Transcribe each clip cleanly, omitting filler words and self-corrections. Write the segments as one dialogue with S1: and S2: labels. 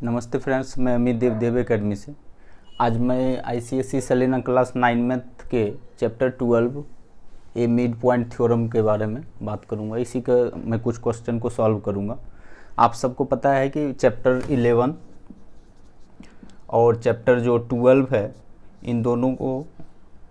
S1: नमस्ते फ्रेंड्स, मैं अमित देव एकेडमी से। आज मैं आईसीएसई सेलेना क्लास 9 मैथ के चैप्टर 12 ए मिड पॉइंट थ्योरम के बारे में बात करूंगा। इसी का मैं कुछ क्वेश्चन को सॉल्व करूंगा। आप सबको पता है कि चैप्टर 11 और चैप्टर जो 12 है, इन दोनों को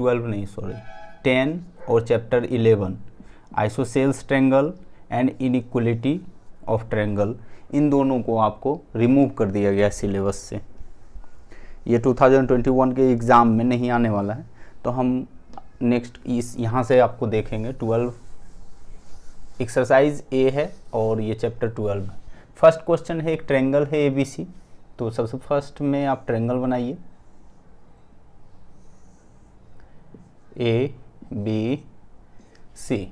S1: 10 और chapter 11 isosceles triangle and inequality of triangle, इन दोनों को आपको रिमूव कर दिया गया सिलेबस से। ये 2021 के एग्ज़ाम में नहीं आने वाला है, तो हम नेक्स्ट यहाँ से आपको देखेंगे। 12 एक्सरसाइज ए है और ये चैप्टर 12 है। फर्स्ट क्वेश्चन है, एक ट्रायंगल है ABC। तो सबसे फर्स्ट में आप ट्रायंगल बनाइए ABC।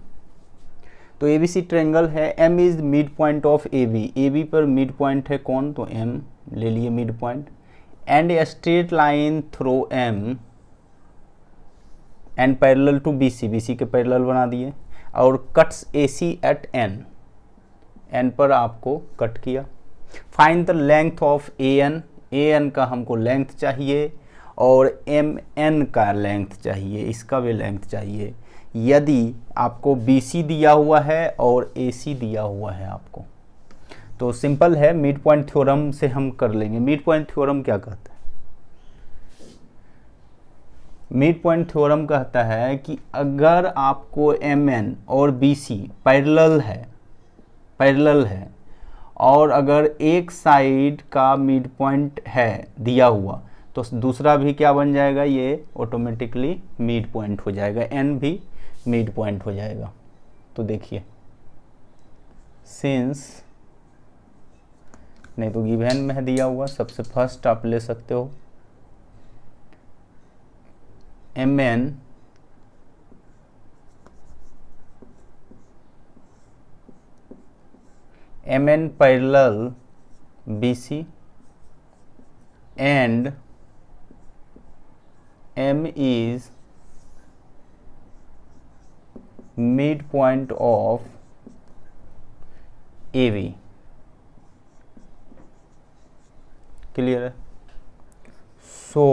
S1: तो ABC ट्रायंगल है। M is mid point of AB पर मिड पॉइंट है कौन, तो M ले लिए mid point. And a straight line through M and parallel to BC के पैरेलल बना दिए, और कट्स AC एट N पर आपको कट किया। Find the length of AN का हमको लेंथ चाहिए और MN का लेंथ चाहिए, इसका भी लेंथ चाहिए। यदि आपको BC दिया हुआ है और AC दिया हुआ है आपको, तो सिंपल है, मिड पॉइंट थ्योरम से हम कर लेंगे। मिड पॉइंट थ्योरम क्या कहता है? मिड पॉइंट थ्योरम कहता है कि अगर आपको MN और BC पैरेलल है और अगर एक साइड का मिड पॉइंट है दिया हुआ, तो दूसरा भी क्या बन जाएगा, ये ऑटोमेटिकली मिड पॉइंट हो जाएगा, N भी मिड पॉइंट हो जाएगा। तो देखिए, सिंस नहीं तो गिवन में है दिया हुआ, सबसे फर्स्ट आप ले सकते हो MN parallel BC and M is mid point of AB। Clear है? सो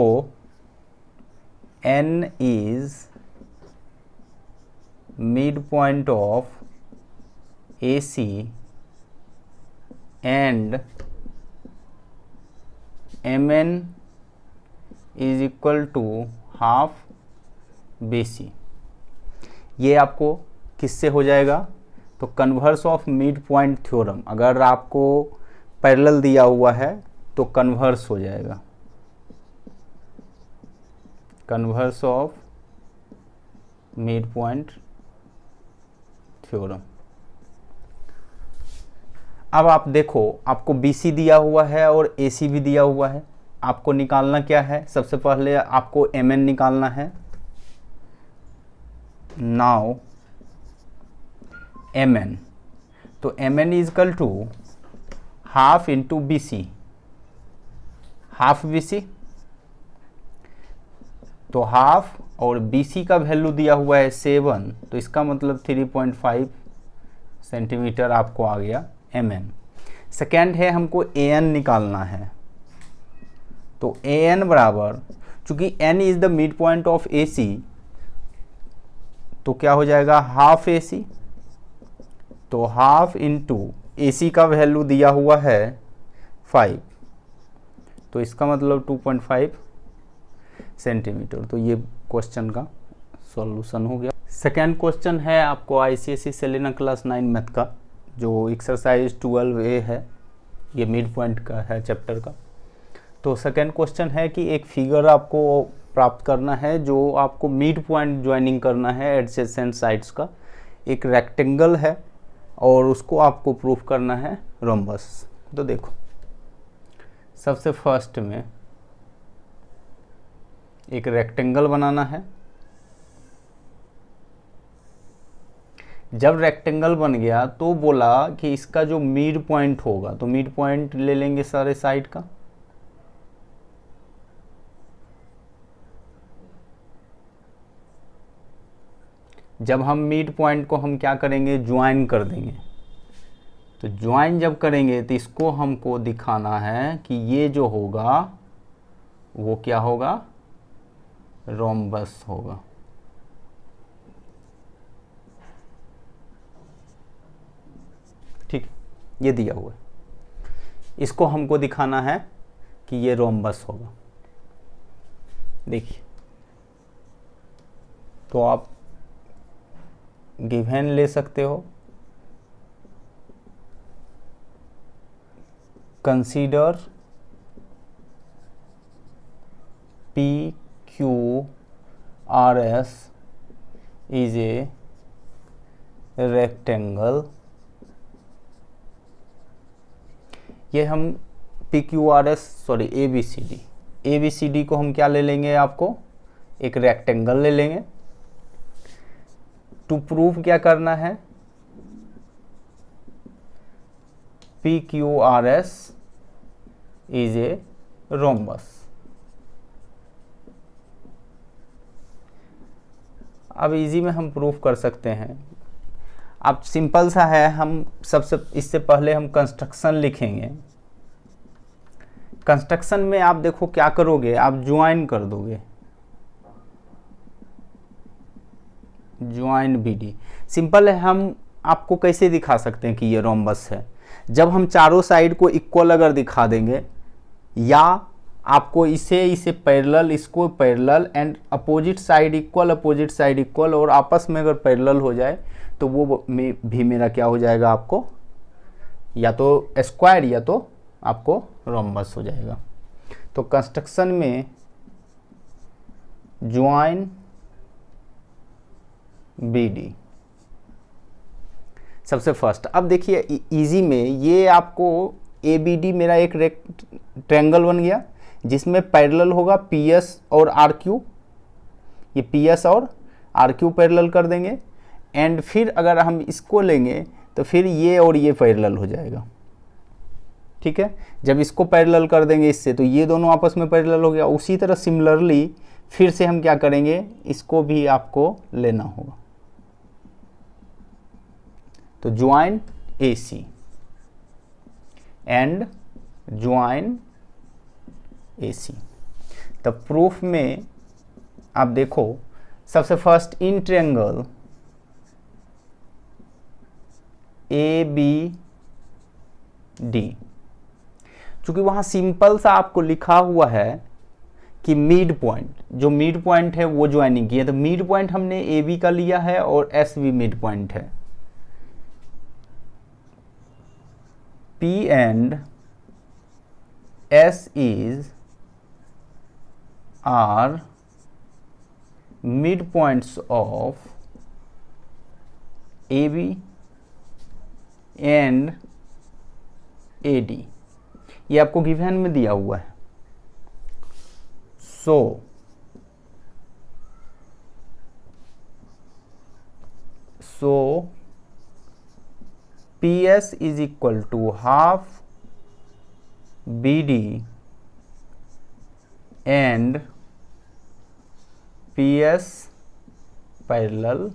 S1: N is mid point of AC and MN is equal to half BC। ये आपको किससे हो जाएगा, तो converse of mid point theorem. अगर आपको पैरेलल दिया हुआ है तो कन्वर्स हो जाएगा, converse of mid point theorem. अब आप देखो, आपको BC दिया हुआ है और AC भी दिया हुआ है। आपको निकालना क्या है, सबसे पहले आपको MN निकालना है। नाउ MN, तो MN is equal to half into BC, half BC। तो हाफ और BC का वैल्यू दिया हुआ है 7, तो इसका मतलब 3.5 सेंटीमीटर आपको आ गया MN। सेकेंड है, हमको AN निकालना है। तो AN बराबर, चूंकि N is the mid point of AC, तो क्या हो जाएगा, हाफ AC। तो हाफ इंटू AC का वैल्यू दिया हुआ है 5, तो इसका मतलब 2.5 सेंटीमीटर। तो ये क्वेश्चन का सॉल्यूशन हो गया। सेकेंड क्वेश्चन है आपको आईसीएसई सेलेना क्लास 9 मैथ का, जो एक्सरसाइज 12A है, ये मिड पॉइंट का है चैप्टर का। तो सेकेंड क्वेश्चन है कि एक फिगर आपको प्राप्त करना है जो आपको मिड पॉइंट ज्वाइनिंग करना है एडजेसेंट साइड्स का। एक रेक्टेंगल है और उसको आपको प्रूफ करना है रोम्बस। तो देखो, सबसे फर्स्ट में एक रेक्टेंगल बनाना है। जब रेक्टेंगल बन गया तो बोला कि इसका जो मिड पॉइंट होगा, तो मिड पॉइंट ले लेंगे सारे साइड का। जब हम मिड पॉइंट को हम क्या करेंगे, ज्वाइन कर देंगे। तो ज्वाइन जब करेंगे तो इसको हमको दिखाना है कि ये जो होगा वो क्या होगा, रोम्बस होगा। ठीक, ये दिया हुआ है, इसको हमको दिखाना है कि ये रोम्बस होगा। देखिए, तो आप गिवन ले सकते हो, consider PQRS is a rectangle। ये हम PQRS सॉरी ABCD को हम क्या ले लेंगे, आपको एक रेक्टेंगल ले लेंगे। टू प्रूफ क्या करना है, PQRS इज ए रोम्बस। अब इजी में हम प्रूफ कर सकते हैं। अब सिंपल सा है, हम सबसे इससे पहले हम कंस्ट्रक्शन लिखेंगे। कंस्ट्रक्शन में आप देखो क्या करोगे, आप ज्वाइन कर दोगे, ज्वाइन BD। सिंपल है, हम आपको कैसे दिखा सकते हैं कि ये रोम्बस है, जब हम चारों साइड को इक्वल अगर दिखा देंगे, या आपको इसे पैरेलल, इसको parallel and opposite side equal और आपस में अगर पैरेलल हो जाए तो वो भी मेरा क्या हो जाएगा, आपको या तो स्क्वायर या तो आपको रोम्बस हो जाएगा। तो कंस्ट्रक्शन में ज्वाइन BD सबसे फर्स्ट। अब देखिए इजी में ये आपको ABD मेरा एक ट्रायंगल बन गया जिसमें पैरेलल होगा PS और RQ। ये PS और RQ पैरेलल कर देंगे, एंड फिर अगर हम इसको लेंगे तो फिर ये और ये पैरेलल हो जाएगा। ठीक है, जब इसको पैरेलल कर देंगे इससे तो ये दोनों आपस में पैरेलल हो गया। उसी तरह सिमिलरली फिर से हम क्या करेंगे, इसको भी आपको लेना होगा। तो join AC and join AC। तब प्रूफ में आप देखो, सबसे फर्स्ट इन ट्रायंगल ABD, चूंकि वहां सिंपल सा आपको लिखा हुआ है कि मिड पॉइंट, जो मिड पॉइंट है वो ज्वाइनिंग की है, तो मिड पॉइंट हमने AB का लिया है और S भी मिड पॉइंट है। P and S are midpoints of AB and AD। ये आपको गिवन में दिया हुआ है। So PS is equal to half BD and PS parallel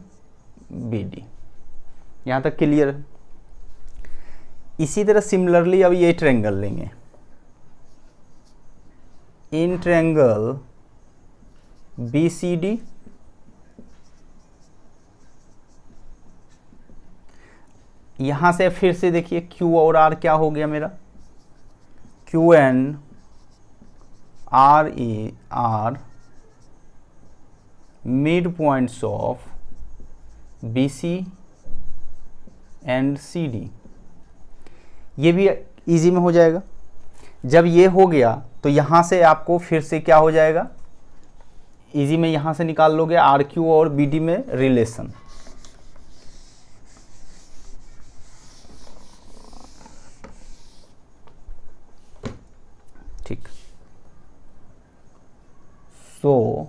S1: BD। यहाँ तक क्लियर है। इसी तरह सिमिलरली अब ये ट्रायंगल लेंगे, इन ट्रायंगल BCD, यहां से फिर से देखिए Q और R क्या हो गया मेरा, QN RE are mid points of BC and CD। ये भी इजी में हो जाएगा। जब ये हो गया तो यहां से आपको फिर से क्या हो जाएगा, इजी में यहां से निकाल लोगे RQ और BD में रिलेशन। ठीक, सो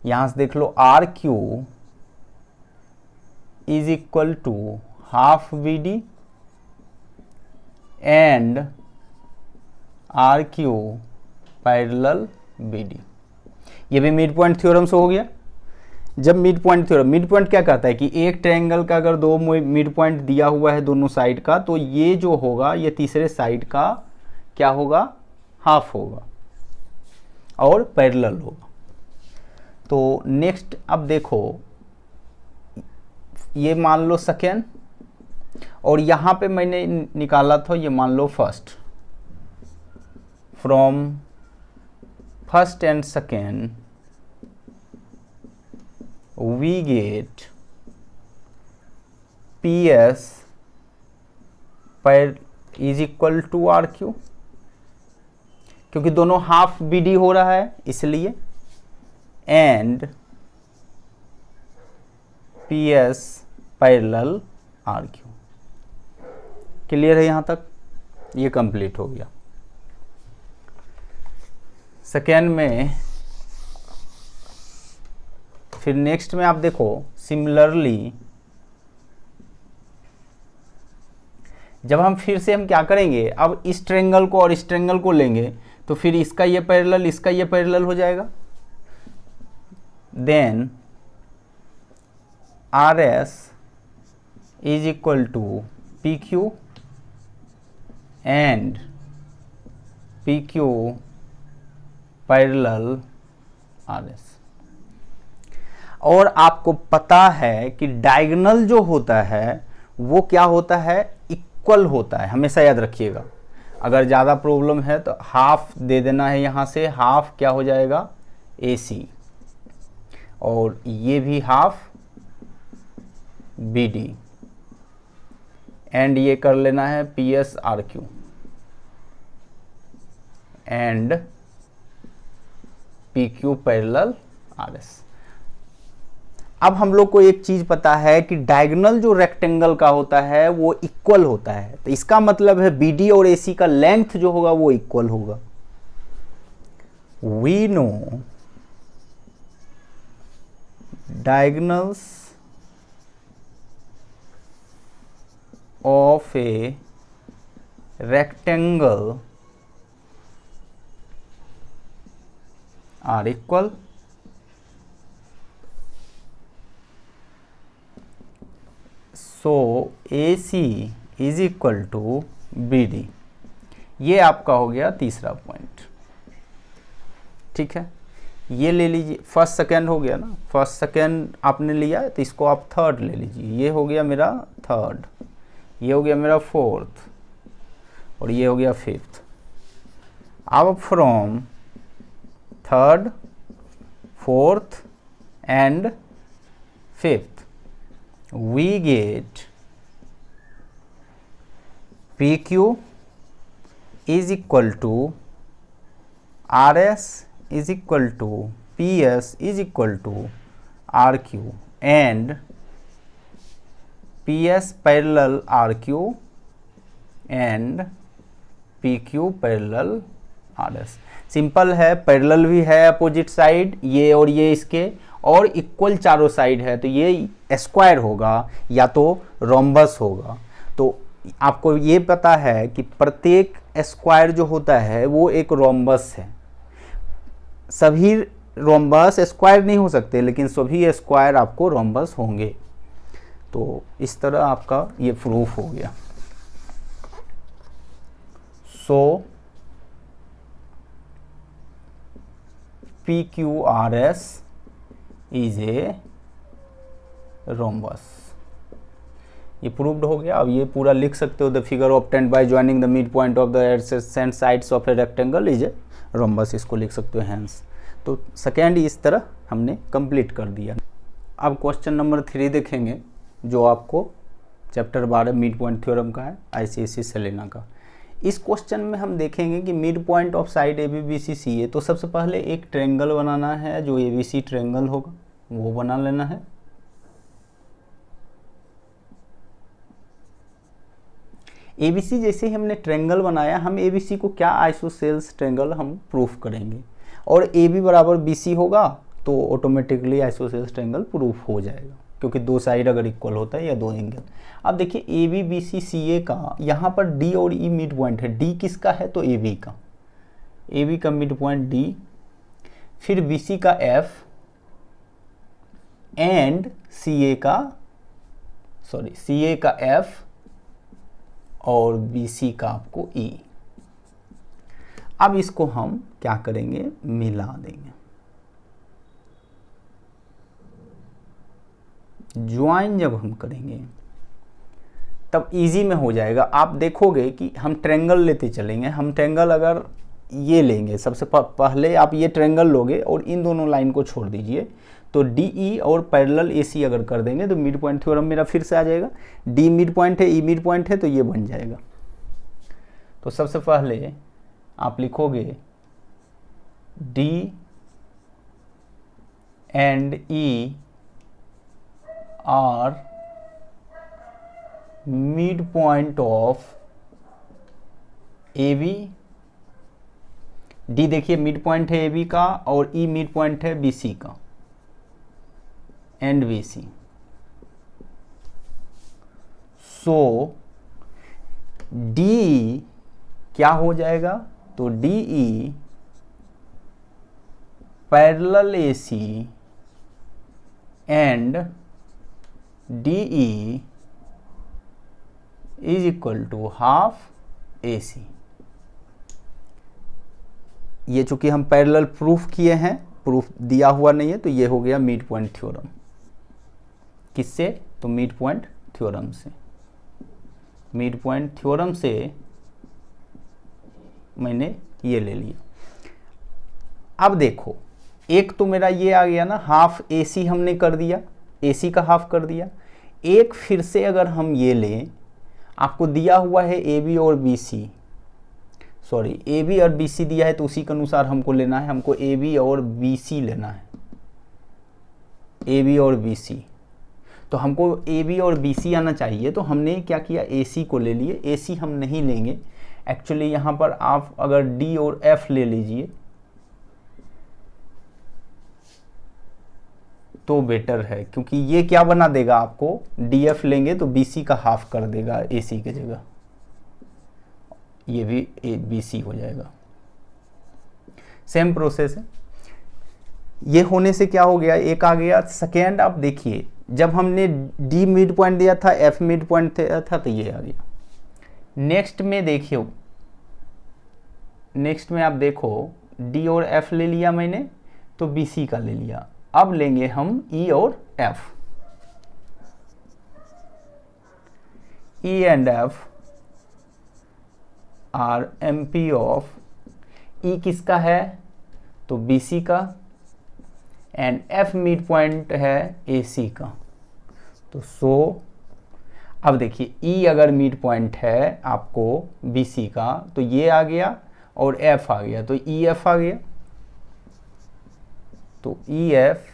S1: यहां से देख लो RQ is equal to half BD and RQ parallel BD। ये भी मिड पॉइंट थ्योरम से हो गया। जब mid point theorem, mid point क्या कहता है कि एक ट्रायंगल का अगर दो मिड पॉइंट दिया हुआ है दोनों साइड का, तो ये जो होगा ये तीसरे साइड का क्या होगा, हाफ होगा और पैरेलल होगा। तो नेक्स्ट अब देखो, ये मान लो सेकेंड, और यहाँ पे मैंने निकाला था ये मान लो first. From first and second we get PS per is equal to RQ, क्योंकि दोनों हाफ BD हो रहा है इसलिए, and PS parallel RQ। Clear है यहाँ तक, ये कंप्लीट हो गया। सेकेंड में फिर नेक्स्ट में आप देखो, सिमिलरली जब हम फिर से हम क्या करेंगे, अब इस ट्रायंगल को और इस ट्रायंगल को लेंगे तो फिर इसका ये पैरेलल इसका ये पैरेलल हो जाएगा। Then RS is equal to PQ and PQ parallel RS। और आपको पता है कि डायगोनल जो होता है वो क्या होता है, इक्वल होता है, हमेशा याद रखिएगा। अगर ज़्यादा प्रॉब्लम है तो हाफ दे देना है, यहाँ से हाफ क्या हो जाएगा AC, और ये भी हाफ BD, एंड ये कर लेना है PS RQ and PQ parallel RS। अब हम लोग को एक चीज पता है कि डायगोनल जो रेक्टेंगल का होता है वो इक्वल होता है, तो इसका मतलब है BD और AC का लेंथ जो होगा वो इक्वल होगा। We know diagonals of a rectangle are equal, so AC is equal to BD। ये आपका हो गया तीसरा पॉइंट, ठीक है। ये ले लीजिए, फर्स्ट सेकेंड हो गया ना, फर्स्ट सेकेंड आपने लिया तो इसको आप थर्ड ले लीजिए। ये हो गया मेरा थर्ड, ये हो गया मेरा फोर्थ, और ये हो गया फिफ्थ। अब from third, fourth and fifth we get PQ is equal to RS is equal to PS is equal to RQ and PS parallel RQ and PQ parallel RS। Simple है, parallel भी है opposite side, ये और ये इसके, और equal चारों side है, तो ये स्क्वायर होगा या तो रोम्बस होगा। तो आपको ये पता है कि प्रत्येक स्क्वायर जो होता है वो एक रोम्बस है। सभी रोम्बस स्क्वायर नहीं हो सकते, लेकिन सभी स्क्वायर आपको रोम्बस होंगे। तो इस तरह आपका ये प्रूफ हो गया। सो PQRS इज ए रोम्बस, ये प्रूव्ड हो गया। अब ये पूरा लिख सकते हो, the figure obtained by joining the mid point of the adjacent sides of a rectangle is a rhombus, इसको लिख सकते हो हैंस। तो सेकेंड इस तरह हमने कंप्लीट कर दिया। अब क्वेश्चन नंबर 3 देखेंगे, जो आपको चैप्टर 12 मिड पॉइंट थ्योरम का है, ICSE सेलेना का। इस क्वेश्चन में हम देखेंगे कि mid point of side ABBCC है, तो सबसे पहले एक ट्रायंगल बनाना है जो ABC ट्रायंगल होगा, वो बना लेना है। ABC जैसे ही हमने ट्रायंगल बनाया, हम ABC को क्या आइसोसेल्स ट्रायंगल हम प्रूफ करेंगे, और AB बराबर BC होगा तो ऑटोमेटिकली आइसोसेल्स ट्रायंगल प्रूफ हो जाएगा, क्योंकि दो साइड अगर इक्वल होता है या दो एंगल। अब देखिए ABBCCA का यहाँ पर D और E मिड पॉइंट है। D किसका है, तो AB का, AB का मिड पॉइंट D, फिर BC का F, एंड सी ए का एफ और बी सी का आपको ई। अब इसको हम क्या करेंगे, मिला देंगे। ज्वाइन जब हम करेंगे तब इजी में हो जाएगा। आप देखोगे कि हम ट्रायंगल लेते चलेंगे। हम ट्रायंगल अगर ये लेंगे, सबसे पहले आप ये ट्रायंगल लोगे और इन दोनों लाइन को छोड़ दीजिए, तो डी ई और पैरेलल ए सी अगर कर देंगे तो मिड पॉइंट थ्योरम मेरा फिर से आ जाएगा। डी मिड पॉइंट है, ई मिड पॉइंट है, तो ये बन जाएगा। तो सबसे पहले आप लिखोगे D and E are mid point of A B. D देखिए मिड पॉइंट है ए बी का और ई मिड पॉइंट है बी सी का, and B C. So D क्या हो जाएगा, तो D E parallel A C and D E is equal to half A C. ये चूंकि हम पैरेलल प्रूफ किए हैं, प्रूफ दिया हुआ नहीं है, तो ये हो गया मिड पॉइंट थ्योरम। किससे, तो मिड पॉइंट थ्योरम से। मिड पॉइंट थ्योरम से मैंने ये ले लिया। अब देखो, एक तो मेरा ये आ गया ना, हाफ ए सी हमने कर दिया, ए सी का हाफ कर दिया। एक फिर से अगर हम ये लें, आपको दिया हुआ है ए बी और B C, sorry A B और बी सी दिया है, तो उसी के अनुसार हमको लेना है। हमको ए बी और बी सी लेना है, ए बी और बी सी। तो हमको ए बी और बी सी आना चाहिए, तो हमने क्या किया, ए सी को ले लिए। ए सी हम नहीं लेंगे एक्चुअली, यहाँ पर आप अगर डी और एफ ले लीजिए तो बेटर है, क्योंकि ये क्या बना देगा आपको, डी एफ लेंगे तो बी सी का हाफ कर देगा ए सी की जगह, ये भी बी सी हो जाएगा। सेम प्रोसेस है। ये होने से क्या हो गया, एक आ गया। सेकेंड आप देखिए, जब हमने डी मिड पॉइंट दिया था, एफ मिड पॉइंट दिया था, तो ये आ गया। नेक्स्ट में देखिए, नेक्स्ट में आप देखो, डी और एफ ले लिया मैंने, तो बी सी का ले लिया। अब लेंगे हम ई और F. E and F are M P of, E किसका है, तो बी सी का, एंड एफ मिड पॉइंट है ए सी का। तो सो अब देखिए, ई अगर मिड पॉइंट है आपको बी सी का, तो ये आ गया और एफ आ गया, तो ई एफ आ गया। तो ई एफ,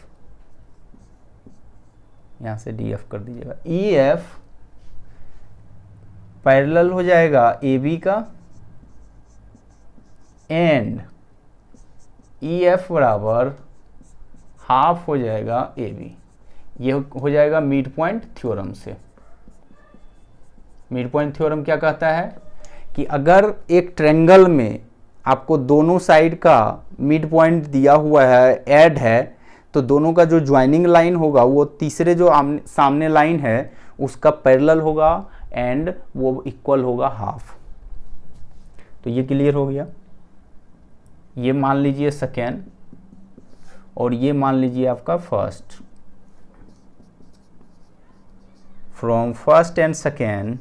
S1: यहां से डी एफ कर दीजिएगा, ई एफ पैरेलल हो जाएगा ए बी का, एंड ई एफ बराबर हाफ हो जाएगा ए बी। ये हो जाएगा मिड पॉइंट थ्योरम से। मिड पॉइंट थ्योरम क्या कहता है कि अगर एक ट्रायंगल में आपको दोनों साइड का मिड पॉइंट दिया हुआ है, ऐड है, तो दोनों का जो ज्वाइनिंग लाइन होगा वो तीसरे जो सामने लाइन है उसका पैरेलल होगा एंड वो इक्वल होगा हाफ। तो ये क्लियर हो गया। ये मान लीजिए सेकेंड और ये मान लीजिए आपका first. From first and second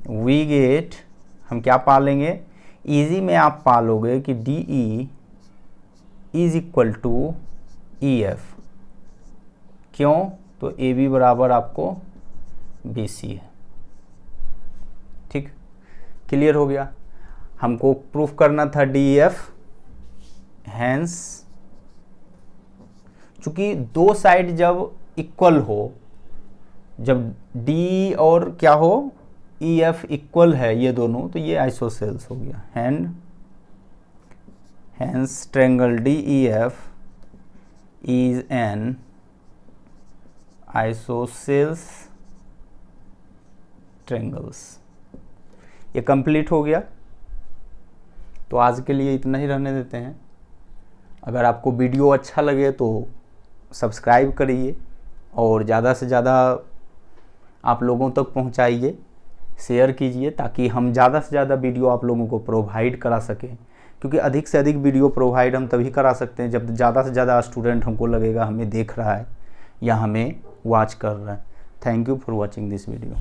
S1: we get, हम क्या पालेंगे, इजी में आप पालोगे कि D E is equal to E F. क्यों, तो ए बी बराबर आपको बी सी है। ठीक, क्लियर हो गया। हमको प्रूफ करना था डी एफ, हैंस चूंकि दो साइड जब इक्वल हो, जब डी और क्या हो, ई एफ इक्वल है ये दोनों, तो ये आइसोसेल्स हो गया। Hence triangle D E F is an isosceles triangles. ये कंप्लीट हो गया। तो आज के लिए इतना ही रहने देते हैं। अगर आपको वीडियो अच्छा लगे तो सब्सक्राइब करिए और ज़्यादा से ज़्यादा आप लोगों तक पहुंचाइए, शेयर कीजिए, ताकि हम ज़्यादा से ज़्यादा वीडियो आप लोगों को प्रोवाइड करा सकें। क्योंकि अधिक से अधिक वीडियो प्रोवाइड हम तभी करा सकते हैं जब ज़्यादा से ज़्यादा स्टूडेंट हमको लगेगा हमें देख रहा है या हमें वॉच कर रहा है। Thank you for watching this video.